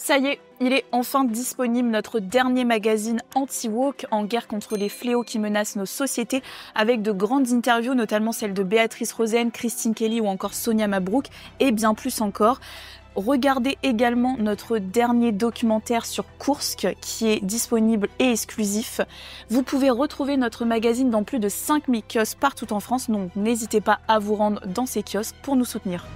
Ça y est, il est enfin disponible, notre dernier magazine anti-woke en guerre contre les fléaux qui menacent nos sociétés, avec de grandes interviews, notamment celles de Béatrice Rosen, Christine Kelly ou encore Sonia Mabrouk, et bien plus encore. Regardez également notre dernier documentaire sur Koursk qui est disponible et exclusif. Vous pouvez retrouver notre magazine dans plus de 5000 kiosques partout en France, donc n'hésitez pas à vous rendre dans ces kiosques pour nous soutenir.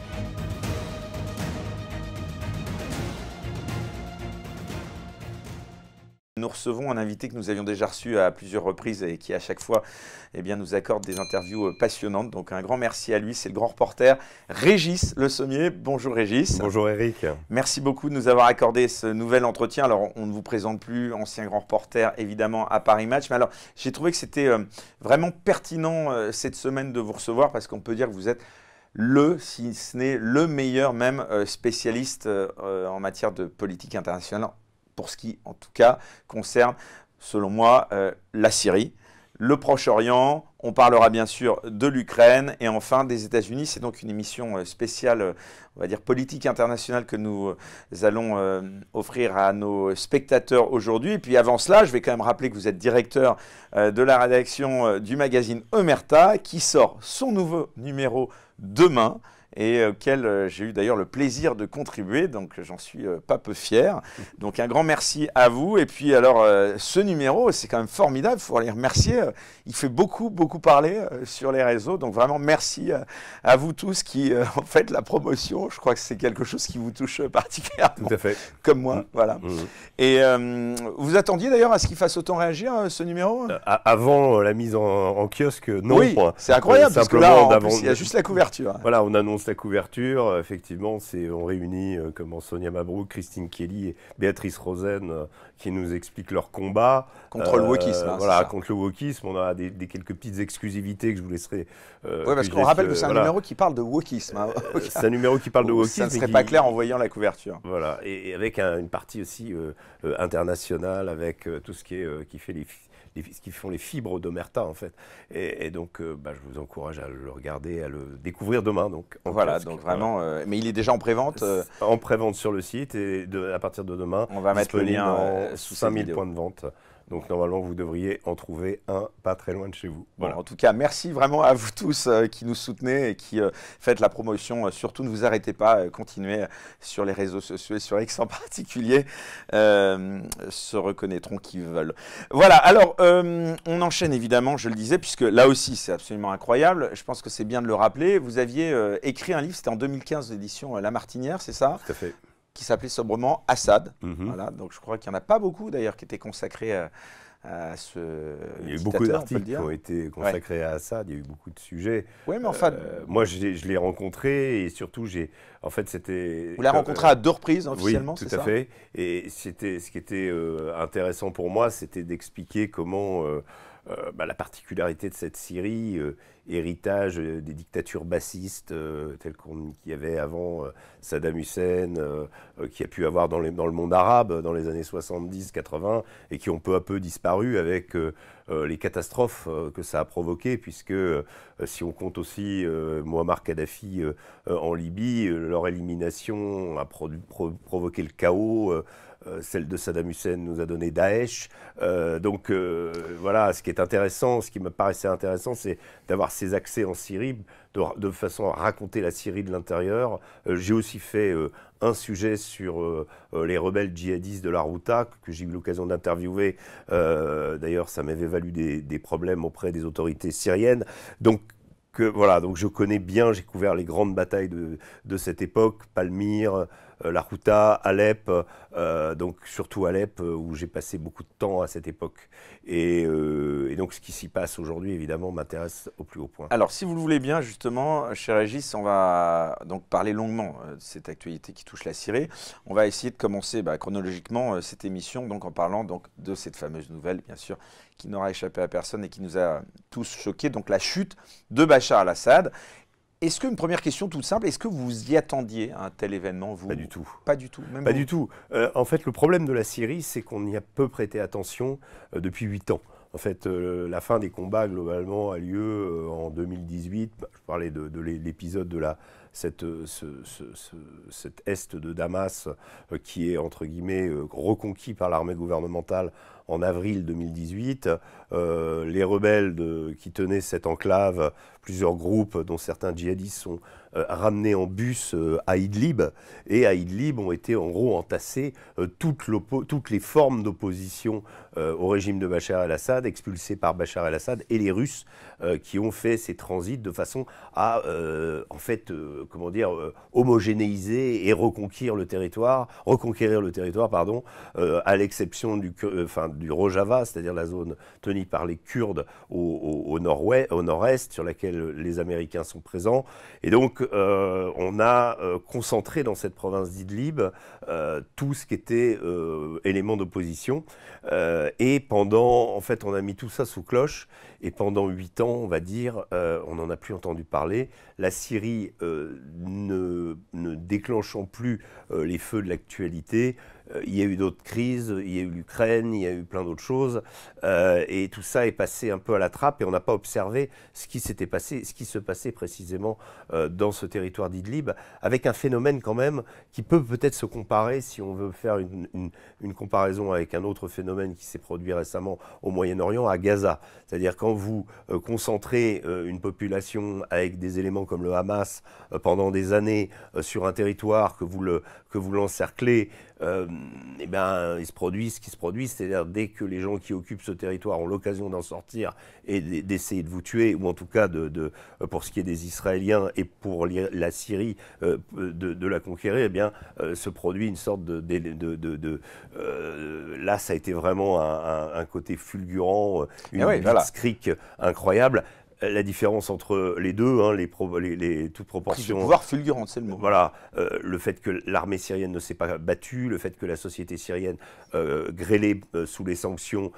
Nous recevons un invité que nous avions déjà reçu à plusieurs reprises et qui à chaque fois nous accorde des interviews passionnantes. Donc un grand merci à lui, c'est le grand reporter Régis Le Sommier. Bonjour Régis. Bonjour Eric. Merci beaucoup de nous avoir accordé ce nouvel entretien. Alors on ne vous présente plus, ancien grand reporter évidemment à Paris Match. Mais alors j'ai trouvé que c'était vraiment pertinent cette semaine de vous recevoir parce qu'on peut dire que vous êtes si ce n'est le meilleur même spécialiste en matière de politique internationale. Pour ce qui, en tout cas, concerne, selon moi, la Syrie, le Proche-Orient. On parlera bien sûr de l'Ukraine et enfin des États-Unis. C'est donc une émission spéciale, on va dire politique internationale que nous allons offrir à nos spectateurs aujourd'hui. Et puis avant cela, je vais quand même rappeler que vous êtes directeur de la rédaction du magazine Omerta qui sort son nouveau numéro demain, et auquel j'ai eu d'ailleurs le plaisir de contribuer, donc j'en suis pas peu fier. Donc un grand merci à vous. Et puis alors, ce numéro, c'est quand même formidable, il faut les remercier. Il fait beaucoup parler sur les réseaux, donc vraiment merci à vous tous qui en faites la promotion. Je crois que c'est quelque chose qui vous touche particulièrement. Tout à fait. Comme moi, voilà. Et vous attendiez d'ailleurs à ce qu'il fasse autant réagir, ce numéro Avant la mise en kiosque, non. Oui, c'est incroyable, parce que là, en plus, il y a juste la couverture. Voilà, on annonce la couverture, effectivement, on réunit comme Sonia Mabrouk, Christine Kelly et Béatrice Rosen qui nous expliquent leur combat. Contre le wokisme. Voilà, contre le wokisme. On a quelques petites exclusivités que je vous laisserai. Oui, parce qu'on rappelle que c'est un numéro qui parle de wokisme. Hein. C'est un numéro qui parle de wokisme. Ça ne serait pas clair en voyant la couverture. Voilà, et avec une partie aussi internationale, avec tout ce qui font les fibres d'Omerta en fait. Et donc, je vous encourage à le regarder, à le découvrir demain. Donc, voilà, donc vraiment, mais il est déjà en prévente En prévente sur le site et à partir de demain, on va mettre le lien sous 5000 points de vente. Donc normalement, vous devriez en trouver un pas très loin de chez vous. Voilà. Bon, en tout cas, merci vraiment à vous tous qui nous soutenez et qui faites la promotion. Surtout, ne vous arrêtez pas, continuez sur les réseaux sociaux et sur X en particulier. Se reconnaîtront qui veulent. Voilà, alors on enchaîne évidemment, je le disais, puisque là aussi, c'est absolument incroyable. Je pense que c'est bien de le rappeler. Vous aviez écrit un livre, c'était en 2015, l'édition La Martinière, c'est ça? Tout à fait. Qui s'appelait sobrement Assad. Voilà, donc je crois qu'il n'y en a pas beaucoup d'ailleurs qui étaient consacrés à ce Il y a eu beaucoup d'articles qui ont été consacrés à Assad, il y a eu beaucoup de sujets. Oui, mais enfin... moi, je l'ai rencontré et surtout, en fait, c'était... Vous l'avez rencontré à 2 reprises officiellement, c'est ça? Oui, tout à fait. Et ce qui était intéressant pour moi, c'était d'expliquer comment... la particularité de cette Syrie, héritage des dictatures bassistes telles qu'il y avait avant Saddam Hussein, qui a pu avoir dans le monde arabe dans les années 70-80 et qui ont peu à peu disparu avec les catastrophes que ça a provoquées, puisque si on compte aussi Mouammar Kadhafi en Libye, leur élimination a provoqué le chaos. Celle de Saddam Hussein nous a donné Daesh. Donc voilà, ce qui est intéressant, ce qui me paraissait intéressant, c'est d'avoir ces accès en Syrie, de façon à raconter la Syrie de l'intérieur. J'ai aussi fait un sujet sur les rebelles djihadistes de la Ghouta, que j'ai eu l'occasion d'interviewer. D'ailleurs, ça m'avait valu des problèmes auprès des autorités syriennes. Donc voilà, donc je connais bien, j'ai couvert les grandes batailles de cette époque, Palmyre, la Ghouta, Alep, donc surtout Alep, où j'ai passé beaucoup de temps à cette époque. Et donc ce qui s'y passe aujourd'hui, évidemment, m'intéresse au plus haut point. Alors, si vous le voulez bien, justement, cher Régis, on va donc parler longuement de cette actualité qui touche la Syrie. On va essayer de commencer chronologiquement cette émission, donc en parlant de cette fameuse nouvelle, bien sûr, qui n'aura échappé à personne et qui nous a tous choqués, donc la chute de Bachar al-Assad. Est-ce qu'une première question toute simple, est-ce que vous y attendiez à un tel événement, vous? Pas du tout. Pas du tout, même Pas vous? du tout. En fait, le problème de la Syrie, c'est qu'on y a peu prêté attention depuis 8 ans. En fait, la fin des combats, globalement, a lieu en 2018. Je parlais de l'épisode de cet est de Damas qui est, entre guillemets, reconquis par l'armée gouvernementale en avril 2018. Les rebelles qui tenaient cette enclave, plusieurs groupes, dont certains djihadistes, sont ramenés en bus à Idlib. Et à Idlib ont été en gros entassées toutes les formes d'opposition au régime de Bachar el-Assad, expulsées par Bachar el-Assad, et les Russes qui ont fait ces transits de façon à, homogénéiser et reconquérir le territoire, à l'exception du Rojava, c'est-à-dire la zone tenue par les Kurdes au nord-est, sur laquelle les Américains sont présents. Et donc, on a concentré dans cette province d'Idlib tout ce qui était éléments d'opposition. Et en fait, on a mis tout ça sous cloche. Et pendant 8 ans, on va dire, on n'en a plus entendu parler. La Syrie ne déclenchant plus les feux de l'actualité, il y a eu d'autres crises, il y a eu l'Ukraine, il y a eu plein d'autres choses, et tout ça est passé un peu à la trappe et on n'a pas observé ce qui se passait précisément dans ce territoire d'Idlib, avec un phénomène quand même qui peut peut-être se comparer, si on veut faire une comparaison avec un autre phénomène qui s'est produit récemment au Moyen-Orient, à Gaza. C'est-à-dire quand vous concentrez une population avec des éléments comme le Hamas pendant des années sur un territoire que vous l'encerclez, il se produit ce qui se produit, c'est-à-dire dès que les gens qui occupent ce territoire ont l'occasion d'en sortir et d'essayer de vous tuer, ou en tout cas pour ce qui est des Israéliens et pour la Syrie de la conquérir, se produit une sorte là, ça a été vraiment un côté fulgurant, une blitzkrieg incroyable. La différence entre les deux, toutes proportions. Prise de pouvoir fulgurante, c'est le mot. Voilà, le fait que l'armée syrienne ne s'est pas battue, le fait que la société syrienne, grêlée sous les sanctions,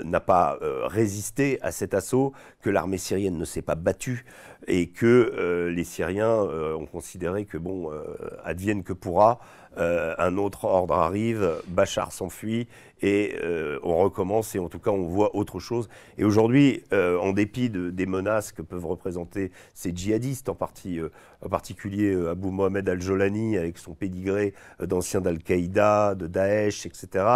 n'a pas résisté à cet assaut, que l'armée syrienne ne s'est pas battue et que les Syriens ont considéré que advienne que pourra. Un autre ordre arrive, Bachar s'enfuit et on recommence, et en tout cas on voit autre chose. Et aujourd'hui, en dépit des menaces que peuvent représenter ces djihadistes, en particulier Abou Mohamed al-Jolani avec son pédigré d'ancien d'Al-Qaïda, de Daesh, etc.,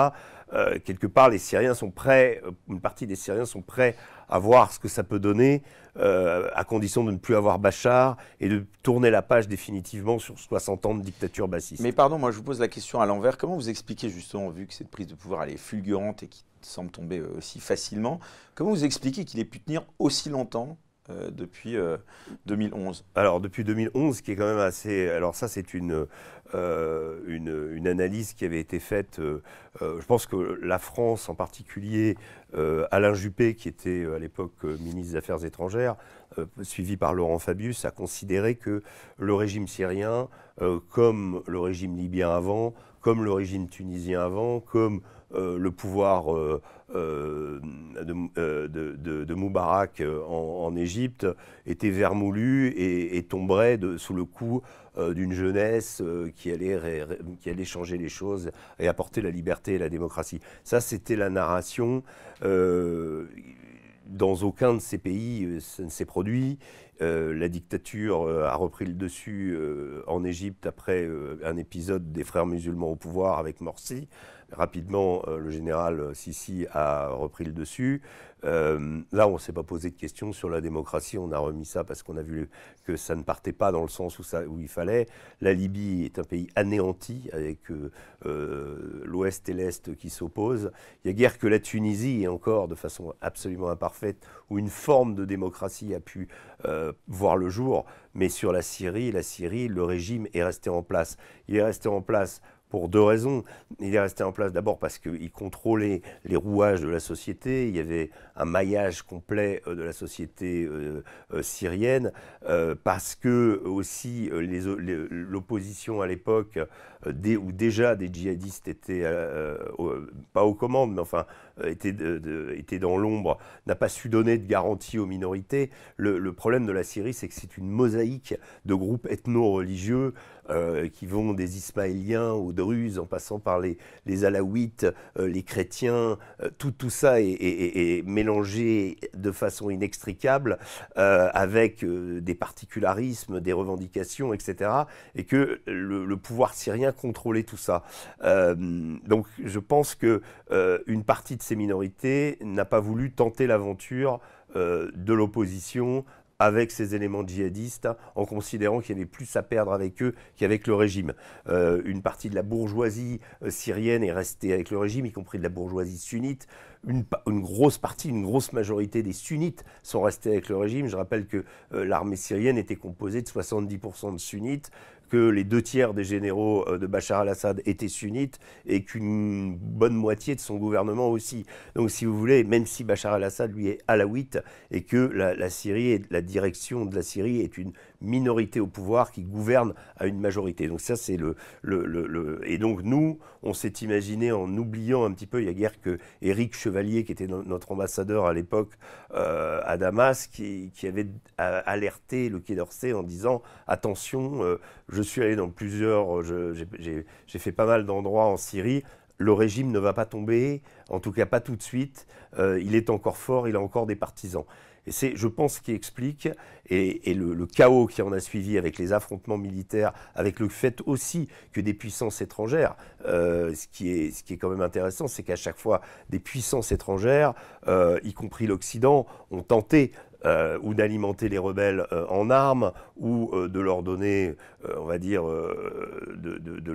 quelque part les Syriens sont prêts, une partie des Syriens sont prêts à voir ce que ça peut donner, à condition de ne plus avoir Bachar et de tourner la page définitivement sur 60 ans de dictature bassiste. Mais pardon, moi je vous pose la question à l'envers. Comment vous expliquez justement, vu que cette prise de pouvoir elle est fulgurante et qui semble tomber aussi facilement, comment vous expliquez qu'il ait pu tenir aussi longtemps depuis 2011? Alors depuis 2011, qui est quand même assez... Alors ça c'est une analyse qui avait été faite, je pense que la France en particulier, Alain Juppé qui était à l'époque ministre des Affaires étrangères, suivi par Laurent Fabius, a considéré que le régime syrien, comme le régime libyen avant, comme le régime tunisien avant, comme le pouvoir de Moubarak en Égypte était vermoulu et tomberait sous le coup d'une jeunesse qui allait changer les choses et apporter la liberté et la démocratie. Ça, c'était la narration. Dans aucun de ces pays, ça ne s'est produit. La dictature a repris le dessus en Égypte après un épisode des frères musulmans au pouvoir avec Morsi. Rapidement, le général Sisi a repris le dessus. Là, on ne s'est pas posé de questions sur la démocratie. On a remis ça parce qu'on a vu que ça ne partait pas dans le sens où il fallait. La Libye est un pays anéanti avec l'Ouest et l'Est qui s'opposent. Il n'y a guère que la Tunisie, et encore de façon absolument imparfaite, où une forme de démocratie a pu voir le jour. Mais sur la Syrie, le régime est resté en place. Il est resté en place pour deux raisons. Il est resté en place d'abord parce qu'il contrôlait les rouages de la société. Il y avait un maillage complet de la société syrienne, parce que aussi l'opposition à l'époque, où déjà des djihadistes étaient, pas aux commandes, mais enfin étaient dans l'ombre, n'a pas su donner de garantie aux minorités. Le problème de la Syrie, c'est que c'est une mosaïque de groupes ethno-religieux qui vont des Ismaéliens aux Druzes, en passant par les Alaouites, les chrétiens, tout ça est mélangé de façon inextricable avec des particularismes, des revendications, etc. Et que le pouvoir syrien contrôlait tout ça. Donc je pense que une partie de ces minorités n'a pas voulu tenter l'aventure de l'opposition avec ces éléments djihadistes, en considérant qu'il y avait plus à perdre avec eux qu'avec le régime. Une partie de la bourgeoisie syrienne est restée avec le régime, y compris de la bourgeoisie sunnite. Une grosse partie, une grosse majorité des sunnites sont restés avec le régime. Je rappelle que l'armée syrienne était composée de 70% de sunnites, que les 2/3 des généraux de Bachar al-Assad étaient sunnites et qu'une bonne moitié de son gouvernement aussi. Donc si vous voulez, même si Bachar al-Assad lui est alaouite et que la Syrie et la direction de la Syrie est une minorité au pouvoir qui gouverne à une majorité. Donc ça c'est et donc nous, on s'est imaginé en oubliant un petit peu, il y a guère que Éric Chevalier qui était notre ambassadeur à l'époque à Damas qui avait alerté le Quai d'Orsay en disant attention, je suis allé dans j'ai fait pas mal d'endroits en Syrie. Le régime ne va pas tomber, en tout cas pas tout de suite. Il est encore fort, il a encore des partisans. Et c'est, je pense, ce qui explique, et le chaos qui en a suivi avec les affrontements militaires, avec le fait aussi que des puissances étrangères, ce qui est quand même intéressant, c'est qu'à chaque fois, des puissances étrangères, y compris l'Occident, ont tenté ou d'alimenter les rebelles en armes, ou de leur donner, on va dire, de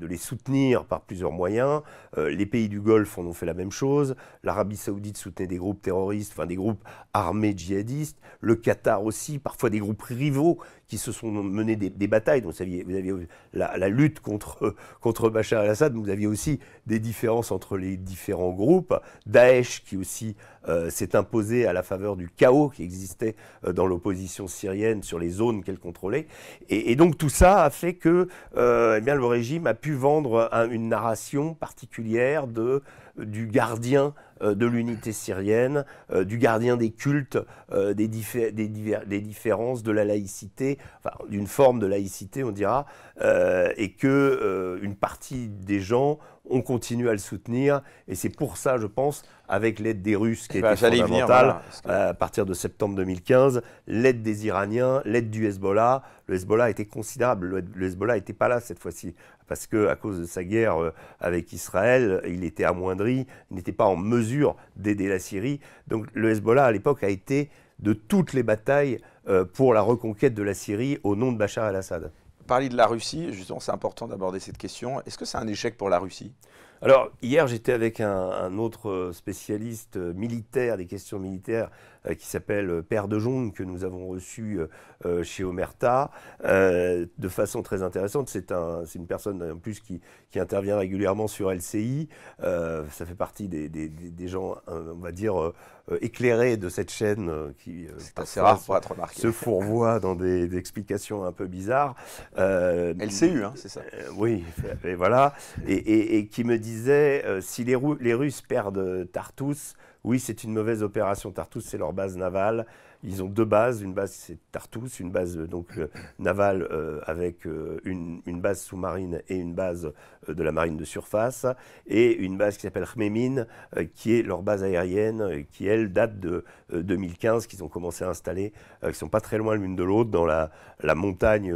les soutenir par plusieurs moyens. Les pays du Golfe en ont fait la même chose. L'Arabie Saoudite soutenait des groupes terroristes, enfin des groupes armés djihadistes. Le Qatar aussi, parfois des groupes rivaux qui se sont menés des batailles. Donc vous aviez la lutte contre Bachar al-Assad, vous aviez aussi des différences entre les différents groupes. Daesh qui aussi s'est imposé à la faveur du chaos qui existait dans l'opposition syrienne sur les zones qu'elle contrôlait. Et donc tout ça a fait que eh bien, le régime a pu vendre une narration particulière du gardien de l'unité syrienne, du gardien des cultes, des différences, de la laïcité, enfin, d'une forme de laïcité on dira, et que une partie des gens ont continué à le soutenir, et c'est pour ça, je pense, avec l'aide des Russes qui a été fondamentale, à partir de septembre 2015, l'aide des Iraniens, l'aide du Hezbollah. Le Hezbollah était considérable, le Hezbollah n'était pas là cette fois-ci, parce qu'à cause de sa guerre avec Israël, il était amoindri, il n'était pas en mesure d'aider la Syrie. Donc le Hezbollah, à l'époque, a été de toutes les batailles pour la reconquête de la Syrie au nom de Bachar el-Assad. Parler de la Russie, justement, c'est important d'aborder cette question. Est-ce que c'est un échec pour la Russie ? Alors, hier, j'étais avec un autre spécialiste militaire, des questions militaires, qui s'appelle Père de Jong, que nous avons reçu chez Omerta, de façon très intéressante. C'est une personne, en plus, qui intervient régulièrement sur LCI. Ça fait partie des gens, on va dire, éclairés de cette chaîne qui c'est assez rare pour être remarqué. Se fourvoie dans des explications un peu bizarres. LCU, hein, c'est ça. Oui, et voilà. Et qui me disait, si les Russes perdent Tartous, oui, c'est une mauvaise opération. Tartous, c'est leur base navale. Ils ont deux bases. Une base, c'est Tartous, une base navale avec une base sous-marine et une base de la marine de surface, et une base qui s'appelle Khmeimim, qui est leur base aérienne, qui, elle, date de 2015, qu'ils ont commencé à installer, qui ne sont pas très loin l'une de l'autre, dans la montagne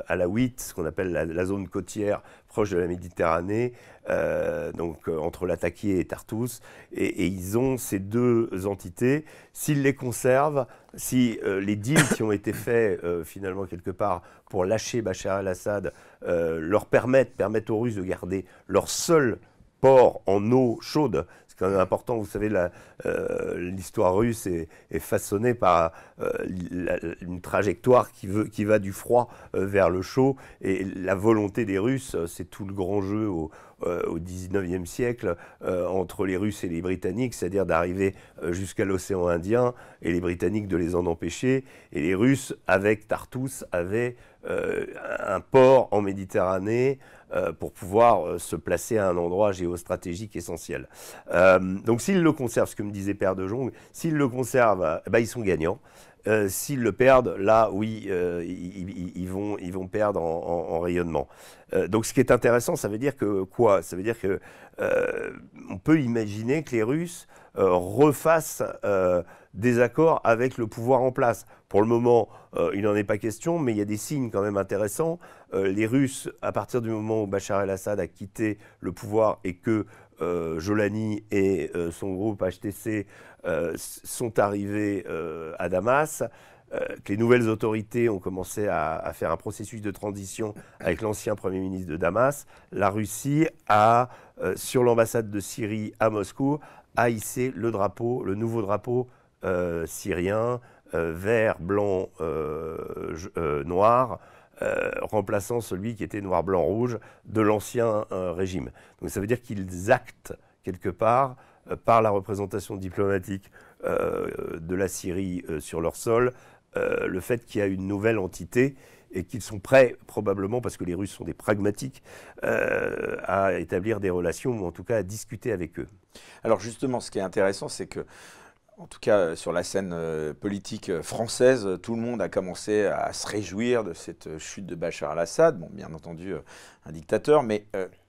alaouite, ce qu'on appelle la zone côtière proche de la Méditerranée, donc entre Latakia et Tartous, et ils ont ces deux entités. S'ils les conservent, si les deals qui ont été faits finalement quelque part pour lâcher Bachar el-Assad leur permettent aux Russes de garder leur seul port en eau chaude. C'est quand même important, vous savez, l'histoire russe est façonnée par une trajectoire qui va du froid vers le chaud, et la volonté des Russes, c'est tout le grand jeu au 19e siècle entre les Russes et les Britanniques, c'est-à-dire d'arriver jusqu'à l'océan Indien, et les Britanniques de les en empêcher, et les Russes, avec Tartous, avaient un port en Méditerranée pour pouvoir se placer à un endroit géostratégique essentiel. Donc s'ils le conservent, ce que me disait Père de Jong, s'ils le conservent, ils sont gagnants. S'ils le perdent, là, oui, ils vont perdre en rayonnement. Donc, ce qui est intéressant, ça veut dire que quoi? Ça veut dire que on peut imaginer que les Russes refassent des accords avec le pouvoir en place. Pour le moment, il n'en est pas question, mais il y a des signes quand même intéressants. Les Russes, à partir du moment où Bachar el-Assad a quitté le pouvoir et que Jolani et son groupe HTC sont arrivés à Damas, que les nouvelles autorités ont commencé à faire un processus de transition avec l'ancien Premier ministre de Damas, la Russie a, sur l'ambassade de Syrie à Moscou, a hissé le drapeau, le nouveau drapeau syrien, vert, blanc, noir, remplaçant celui qui était noir, blanc, rouge de l'ancien régime. Donc ça veut dire qu'ils actent quelque part, par la représentation diplomatique de la Syrie sur leur sol, le fait qu'il y a une nouvelle entité et qu'ils sont prêts, probablement, parce que les Russes sont des pragmatiques, à établir des relations, ou en tout cas à discuter avec eux. Alors justement, ce qui est intéressant, c'est que, en tout cas sur la scène politique française, tout le monde a commencé à se réjouir de cette chute de Bachar el-Assad. Bon, bien entendu, un dictateur, mais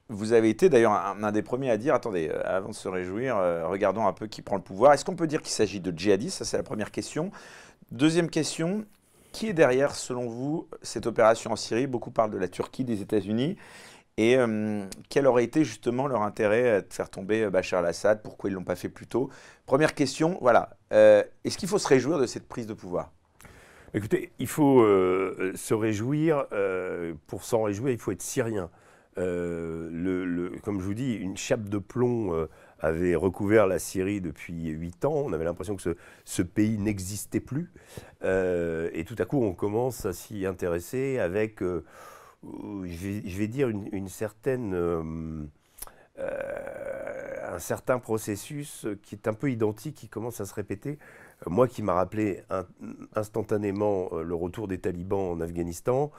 vous avez été d'ailleurs un des premiers à dire, attendez, avant de se réjouir, regardons un peu qui prend le pouvoir. Est-ce qu'on peut dire qu'il s'agit de djihadistes? Ça, c'est la première question. Deuxième question, qui est derrière, selon vous, cette opération en Syrie? Beaucoup parlent de la Turquie, des États-Unis. Et quel aurait été justement leur intérêt de faire tomber Bachar el-Assad? Pourquoi ils ne l'ont pas fait plus tôt? Première question, voilà. Est-ce qu'il faut se réjouir de cette prise de pouvoir? Écoutez, il faut se réjouir. Pour s'en réjouir, il faut être syrien. Comme je vous dis, une chape de plomb avait recouvert la Syrie depuis 8 ans. On avait l'impression que ce pays n'existait plus. Et tout à coup, on commence à s'y intéresser avec, je vais dire, une certaine... un certain processus qui est un peu identique, qui commence à se répéter. Moi qui m'a rappelé instantanément le retour des talibans en Afghanistan,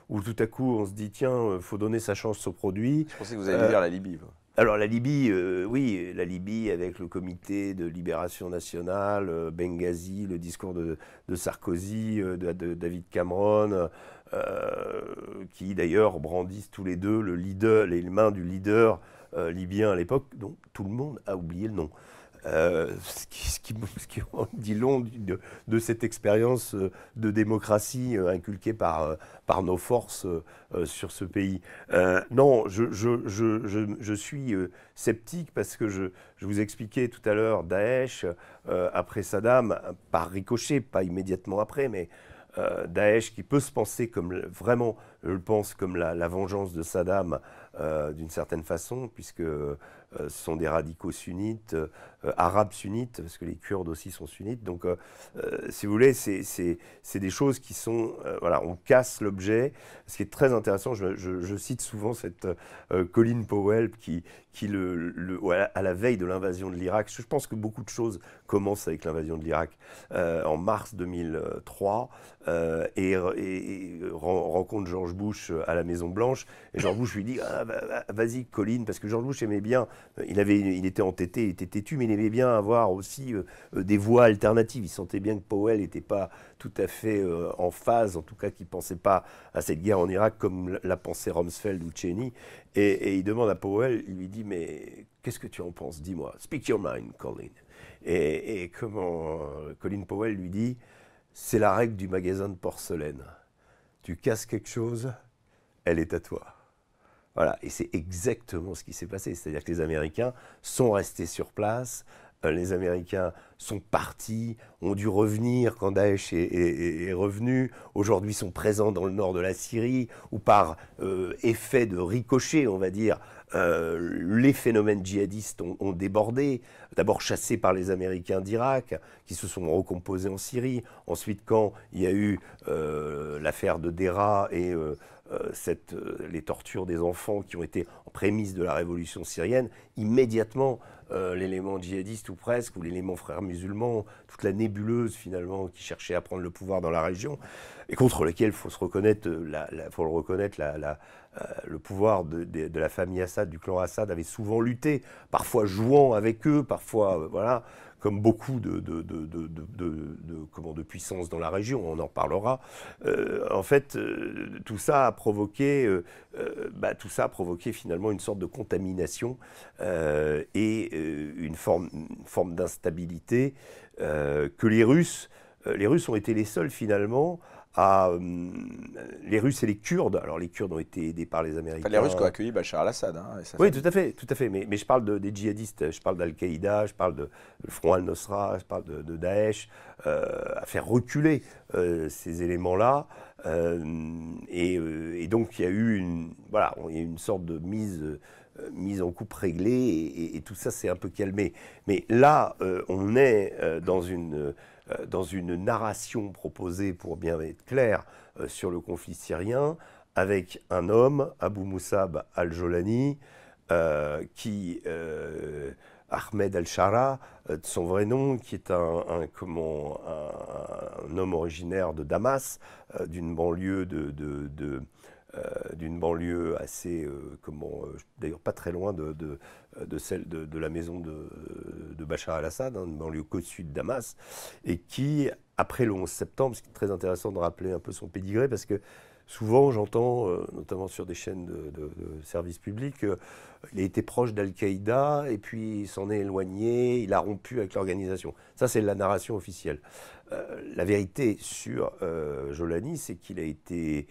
où tout à coup on se dit tiens, il faut donner sa chance au produit. Je pensais que vous alliez dire la Libye. Alors la Libye, oui, la Libye avec le comité de libération nationale, Benghazi, le discours de Sarkozy, de David Cameron, qui d'ailleurs brandissent tous les deux les mains du leader libyen à l'époque, dont tout le monde a oublié le nom. Ce qui dit long de cette expérience de démocratie inculquée par nos forces sur ce pays. Non, je suis sceptique parce que je vous expliquais tout à l'heure, Daesh, après Saddam, par ricochet, pas immédiatement après, mais Daesh qui peut se penser comme, vraiment, je le pense, comme la vengeance de Saddam d'une certaine façon, puisque ce sont des radicaux sunnites, arabes sunnites, parce que les Kurdes aussi sont sunnites. Donc, si vous voulez, c'est des choses qui sont... voilà, on casse l'objet. Ce qui est très intéressant, je cite souvent cette Colin Powell qui à la veille de l'invasion de l'Irak, je pense que beaucoup de choses commencent avec l'invasion de l'Irak, en mars 2003, et rencontre George Bush à la Maison-Blanche. Et George Bush lui dit vas-y Colin, parce que George Bush aimait bien, il était entêté, il était têtu, mais il aimait bien avoir aussi des voix alternatives. Il sentait bien que Powell n'était pas tout à fait en phase, en tout cas qu'il ne pensait pas à cette guerre en Irak comme l'a pensé Rumsfeld ou Cheney. Et il demande à Powell, il lui dit mais qu'est-ce que tu en penses? Dis-moi, speak your mind, Colin. Et comment Colin Powell lui dit, c'est la règle du magasin de porcelaine. Tu casses quelque chose, elle est à toi. Voilà, et c'est exactement ce qui s'est passé. C'est-à-dire que les Américains sont restés sur place, les Américains sont partis, ont dû revenir quand Daesh est revenu. Aujourd'hui, sont présents dans le nord de la Syrie, où par effet de ricochet, on va dire, les phénomènes djihadistes ont débordé. D'abord chassés par les Américains d'Irak, qui se sont recomposés en Syrie. Ensuite, quand il y a eu l'affaire de Deraa et les tortures des enfants qui ont été en prémisse de la révolution syrienne, immédiatement, l'élément djihadiste ou presque, ou l'élément frères musulmans, toute la nébuleuse finalement qui cherchait à prendre le pouvoir dans la région, et contre lequel il faut se reconnaître, le pouvoir de la famille Assad, du clan Assad, avait souvent lutté, parfois jouant avec eux, parfois voilà, comme beaucoup de puissances dans la région, on en parlera. En fait, tout ça a provoqué finalement une sorte de contamination et une forme d'instabilité que les Russes ont été les seuls finalement les Russes et les Kurdes. Alors les Kurdes ont été aidés par les Américains. Enfin, les Russes qui ont accueilli Bachar al-Assad. Hein, oui, tout à fait. Mais je parle des djihadistes, je parle d'Al-Qaïda, je parle de Front al-Nosra, je parle de Daesh, à faire reculer ces éléments-là. Et donc il y a eu une sorte de mise en coupe réglée et tout ça s'est un peu calmé. Mais là, on est dans une narration proposée, pour bien être clair, sur le conflit syrien, avec un homme, Abu Musab al-Jolani, Ahmed al-Shara, de son vrai nom, qui est un homme originaire de Damas, d'une banlieue d'une banlieue assez, d'ailleurs pas très loin de celle de la maison de Bachar al-Assad, une banlieue côte-sud de Damas, et qui, après le 11 septembre, c'est très intéressant de rappeler un peu son pédigré, parce que souvent j'entends, notamment sur des chaînes de services publics, il a été proche d'Al-Qaïda, et puis il s'en est éloigné, il a rompu avec l'organisation. Ça, c'est la narration officielle. La vérité sur Jolani, c'est qu'il a été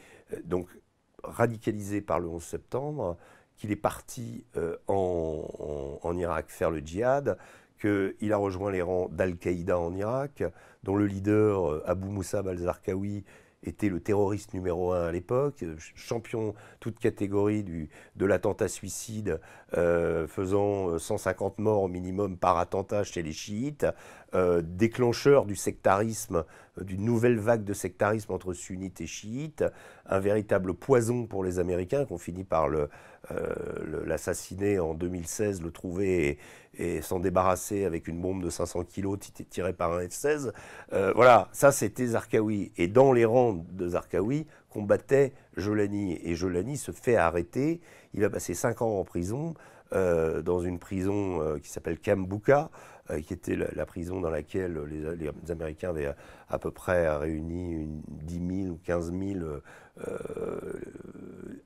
donc radicalisé par le 11 septembre, qu'il est parti en Irak faire le djihad, qu'il a rejoint les rangs d'Al-Qaïda en Irak, dont le leader, Abu Musab al-Zarqawi, était le terroriste numéro 1 à l'époque, champion toute catégorie de l'attentat suicide, faisant 150 morts au minimum par attentat chez les chiites, déclencheur du sectarisme, d'une nouvelle vague de sectarisme entre sunnites et chiites, un véritable poison pour les Américains qui ont fini par l'assassiner en 2016, le trouver et s'en débarrasser avec une bombe de 500 kilos tirée par un F-16. Voilà, ça c'était Zarqawi. Et dans les rangs de Zarqawi combattait Jolani. Et Jolani se fait arrêter. Il va passer 5 ans en prison, dans une prison qui s'appelle Camp Bucca, qui était la prison dans laquelle les Américains avaient à peu près réuni 10 000 ou 15 000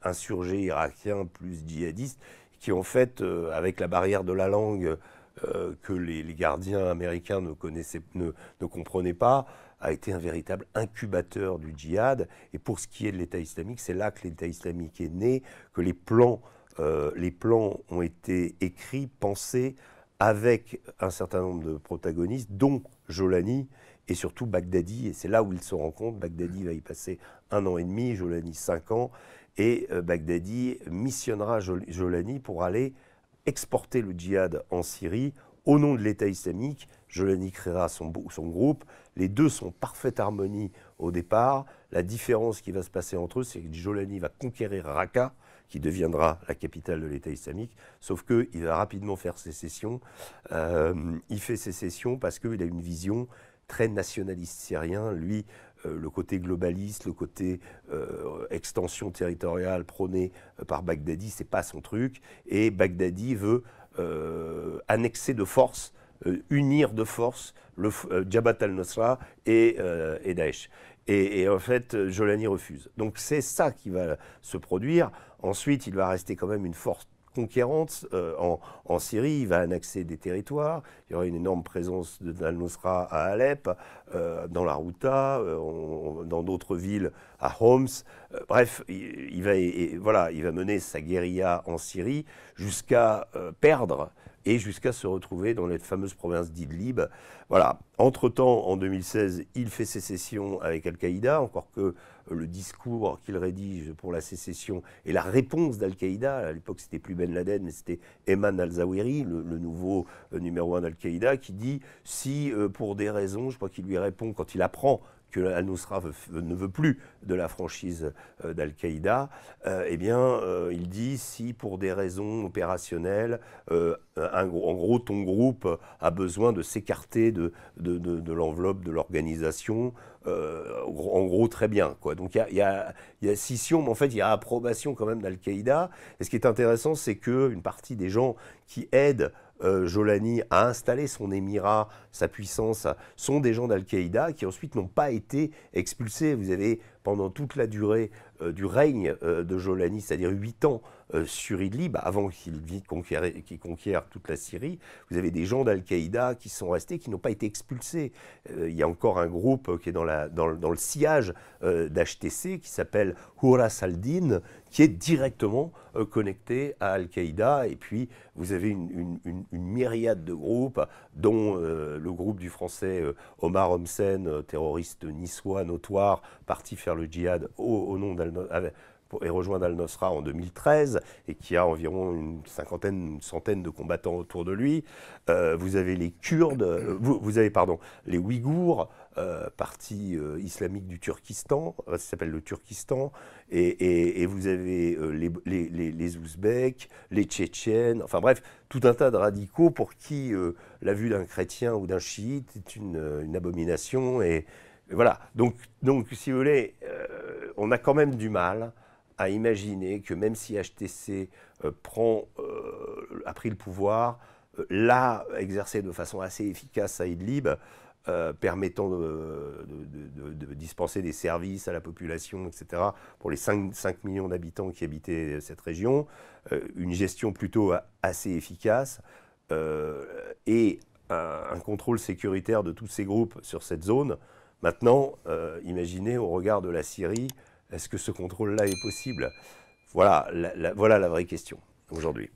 insurgés irakiens plus djihadistes, qui en fait, avec la barrière de la langue que les gardiens américains ne comprenaient pas, a été un véritable incubateur du djihad. Et pour ce qui est de l'État islamique, c'est là que l'État islamique est né, que les plans ont été écrits, pensés, avec un certain nombre de protagonistes, dont Jolani et surtout Baghdadi. Et c'est là où ils se rencontrent. Baghdadi va y passer 1 an et demi, Jolani 5 ans. Et Baghdadi missionnera Jolani pour aller exporter le djihad en Syrie au nom de l'État islamique. Jolani créera son groupe. Les deux sont en parfaite harmonie au départ. La différence qui va se passer entre eux, c'est que Jolani va conquérir Raqqa, qui deviendra la capitale de l'État islamique, sauf qu'il va rapidement faire sécession. Il fait sécession parce qu'il a une vision très nationaliste syrien. Lui, le côté globaliste, le côté extension territoriale prôné par Baghdadi, c'est pas son truc. Et Baghdadi veut annexer de force, unir de force Jabhat al-Nusra et Daesh. Et en fait, Jolani refuse. Donc c'est ça qui va se produire. Ensuite, il va rester quand même une force conquérante en Syrie. Il va annexer des territoires. Il y aura une énorme présence d'Al-Nusra à Alep, dans la Ghouta, dans d'autres villes, à Homs. Bref, il va mener sa guérilla en Syrie jusqu'à perdre et jusqu'à se retrouver dans les fameuses provinces d'Idlib. Voilà. Entre-temps, en 2016, il fait sécession avec Al-Qaïda, encore que le discours qu'il rédige pour la sécession et la réponse d'Al-Qaïda, à l'époque c'était plus Ben Laden, mais c'était Ayman al-Zawahiri, le nouveau numéro 1 d'Al-Qaïda, qui dit si pour des raisons, je crois qu'il lui répond quand il apprend que Al-Nusra ne veut plus de la franchise d'Al-Qaïda, il dit si pour des raisons opérationnelles, en gros ton groupe a besoin de s'écarter de l'enveloppe de l'organisation, en gros très bien, quoi. Donc il y a scission, mais en fait il y a approbation quand même d'Al-Qaïda. Et ce qui est intéressant, c'est qu'une partie des gens qui aident Jolani a installé son émirat, sa puissance, sont des gens d'Al-Qaïda qui ensuite n'ont pas été expulsés. Vous avez, pendant toute la durée du règne de Jolani, c'est-à-dire 8 ans sur Idlib, avant qu'il conquiert toute la Syrie, vous avez des gens d'Al-Qaïda qui sont restés, qui n'ont pas été expulsés. Il y a encore un groupe qui est dans le sillage d'HTC, qui s'appelle Houras al-Din, qui est directement connecté à Al-Qaïda. Et puis, vous avez une myriade de groupes, dont le groupe du français Omar Homsen, terroriste niçois notoire, parti faire le djihad au nom et rejoindre Al-Nosra en 2013, et qui a environ une centaine de combattants autour de lui. Vous avez les Kurdes, vous avez les Ouïghours, parti islamique du Turkistan, ça s'appelle le Turkistan, et vous avez les Ouzbeks, les Tchétchènes, enfin bref, tout un tas de radicaux pour qui la vue d'un chrétien ou d'un chiite est une abomination. Et voilà, donc si vous voulez, on a quand même du mal à imaginer que même si HTC a pris le pouvoir, l'a exercé de façon assez efficace à Idlib, permettant de dispenser des services à la population, etc., pour les 5 millions d'habitants qui habitaient cette région, une gestion plutôt assez efficace, et un contrôle sécuritaire de tous ces groupes sur cette zone. Maintenant, imaginez au regard de la Syrie, est-ce que ce contrôle-là est possible? Voilà la vraie question aujourd'hui.